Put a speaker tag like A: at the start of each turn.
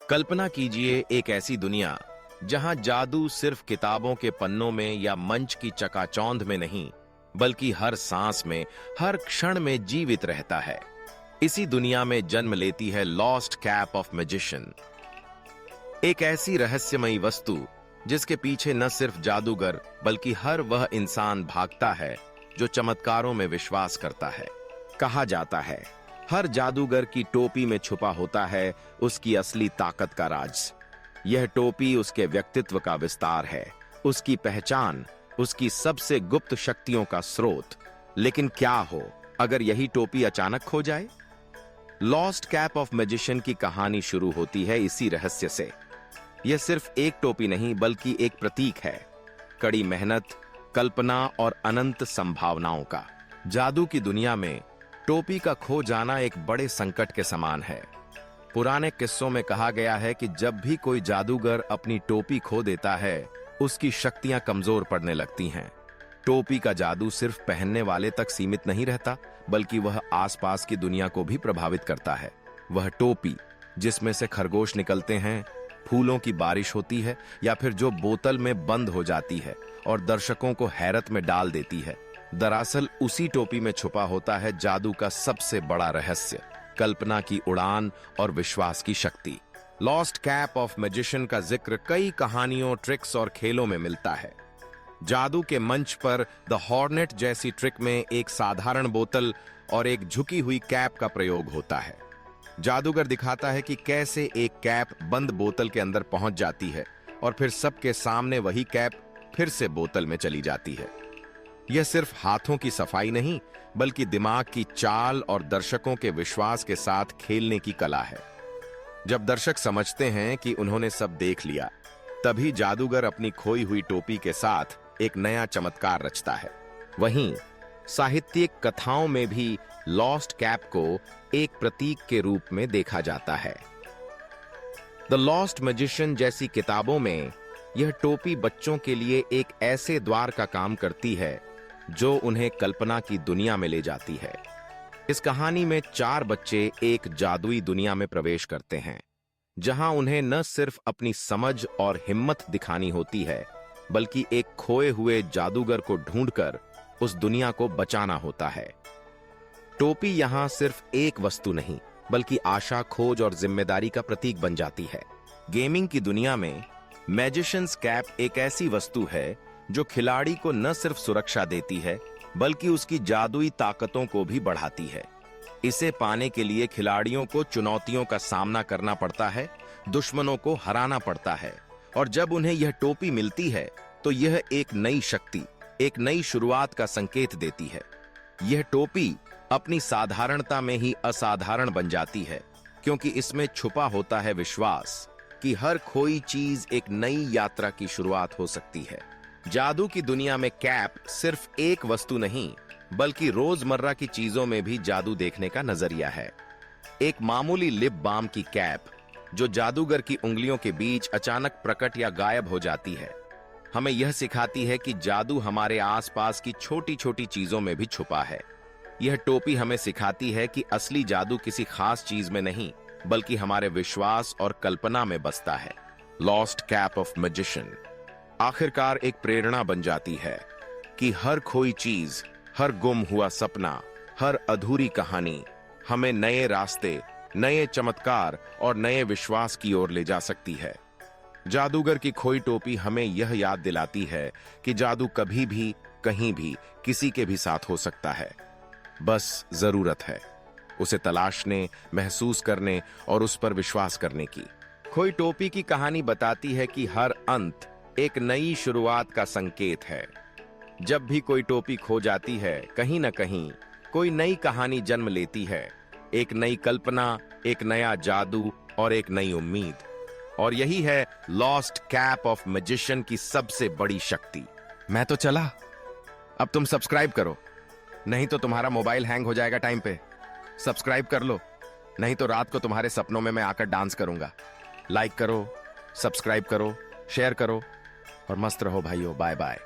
A: कल्पना कीजिए एक ऐसी दुनिया जहां जादू सिर्फ किताबों के पन्नों में या मंच की चकाचौंध में नहीं, बल्कि हर सांस में, हर क्षण में जीवित रहता है। इसी दुनिया में जन्म लेती है लॉस्ट कैप ऑफ मैजिशियन, एक ऐसी रहस्यमयी वस्तु जिसके पीछे न सिर्फ जादूगर बल्कि हर वह इंसान भागता है जो चमत्कारों में विश्वास करता है। कहा जाता है हर जादूगर की टोपी में छुपा होता है उसकी असली ताकत का राज। यह टोपी उसके व्यक्तित्व का विस्तार है, उसकी पहचान, उसकी सबसे गुप्त शक्तियों का स्रोत। लेकिन क्या हो अगर यही टोपी अचानक खो जाए? लॉस्ट कैप ऑफ मैजिशियन की कहानी शुरू होती है इसी रहस्य से। यह सिर्फ एक टोपी नहीं बल्कि एक प्रतीक है, कड़ी मेहनत, कल्पना और अनंत संभावनाओं का। जादू की दुनिया में टोपी का खो जाना एक बड़े संकट के समान है। पुराने किस्सों में कहा गया है कि जब भी कोई जादूगर अपनी टोपी खो देता है, उसकी शक्तियां कमजोर पड़ने लगती हैं। टोपी का जादू सिर्फ पहनने वाले तक सीमित नहीं रहता, बल्कि वह आसपास की दुनिया को भी प्रभावित करता है। वह टोपी जिसमें से खरगोश निकलते हैं, फूलों की बारिश होती है, या फिर जो बोतल में बंद हो जाती है और दर्शकों को हैरत में डाल देती है, दरअसल उसी टोपी में छुपा होता है जादू का सबसे बड़ा रहस्य, कल्पना की उड़ान और विश्वास की शक्ति। लॉस्ट कैप ऑफ मैजिशियन का जिक्र कई कहानियों, ट्रिक्स और खेलों में मिलता है। जादू के मंच पर द हॉर्नेट जैसी ट्रिक में एक साधारण बोतल और एक झुकी हुई कैप का प्रयोग होता है। जादूगर दिखाता है कि कैसे एक कैप बंद बोतल के अंदर पहुंच जाती है और फिर सबके सामने वही कैप फिर से बोतल में चली जाती है। यह सिर्फ हाथों की सफाई नहीं, बल्कि दिमाग की चाल और दर्शकों के विश्वास के साथ खेलने की कला है। जब दर्शक समझते हैं कि उन्होंने सब देख लिया, तभी जादूगर अपनी खोई हुई टोपी के साथ एक नया चमत्कार रचता है। वहीं साहित्यिक कथाओं में भी लॉस्ट कैप को एक प्रतीक के रूप में देखा जाता है। द लॉस्ट मैजिशियन जैसी किताबों में यह टोपी बच्चों के लिए एक ऐसे द्वार का काम करती है जो उन्हें कल्पना की दुनिया में ले जाती है। इस कहानी में 4 बच्चे एक जादुई दुनिया में प्रवेश करते हैं, जहां उन्हें न सिर्फ अपनी समझ और हिम्मत दिखानी होती है, बल्कि एक खोए हुए जादूगर को ढूंढकर उस दुनिया को बचाना होता है। टोपी यहां सिर्फ एक वस्तु नहीं, बल्कि आशा, खोज और जिम्मेदारी का प्रतीक बन जाती है। गेमिंग की दुनिया में मैजिशियंस कैप एक ऐसी वस्तु है जो खिलाड़ी को न सिर्फ सुरक्षा देती है, बल्कि उसकी जादुई ताकतों को भी बढ़ाती है। इसे पाने के लिए खिलाड़ियों को चुनौतियों का सामना करना पड़ता है, दुश्मनों को हराना पड़ता है, और जब उन्हें यह टोपी मिलती है तो यह एक नई शक्ति, एक नई शुरुआत का संकेत देती है। यह टोपी अपनी साधारणता में ही असाधारण बन जाती है, क्योंकि इसमें छुपा होता है विश्वास कि हर खोई चीज एक नई यात्रा की शुरुआत हो सकती है। जादू की दुनिया में कैप सिर्फ एक वस्तु नहीं, बल्कि रोजमर्रा की चीजों में भी जादू देखने का नजरिया है। एक मामूली लिप बाम की कैप जो जादूगर की उंगलियों के बीच अचानक प्रकट या गायब हो जाती है, हमें यह सिखाती है कि जादू हमारे आसपास की छोटी छोटी चीजों में भी छुपा है। यह टोपी हमें सिखाती है कि असली जादू किसी खास चीज में नहीं, बल्कि हमारे विश्वास और कल्पना में बसता है। लॉस्ट कैप ऑफ मैजिशियन आखिरकार एक प्रेरणा बन जाती है कि हर खोई चीज, हर गुम हुआ सपना, हर अधूरी कहानी हमें नए रास्ते, नए चमत्कार और नए विश्वास की ओर ले जा सकती है। जादूगर की खोई टोपी हमें यह याद दिलाती है कि जादू कभी भी, कहीं भी, किसी के भी साथ हो सकता है। बस जरूरत है उसे तलाशने, महसूस करने और उस पर विश्वास करने की। खोई टोपी की कहानी बताती है कि हर अंत एक नई शुरुआत का संकेत है। जब भी कोई टोपी खो जाती है, कहीं ना कहीं कोई नई कहानी जन्म लेती है, एक नई कल्पना, एक नया जादू और एक नई उम्मीद। और यही है लॉस्ट कैप ऑफ मैजिशियन की सबसे बड़ी शक्ति। मैं तो चला, अब तुम सब्सक्राइब करो, नहीं तो तुम्हारा मोबाइल हैंग हो जाएगा टाइम पे। सब्सक्राइब कर लो, नहीं तो रात को तुम्हारे सपनों में मैं आकर डांस करूंगा। लाइक करो, सब्सक्राइब करो, शेयर करो और मस्त रहो भाइयों। Bye bye.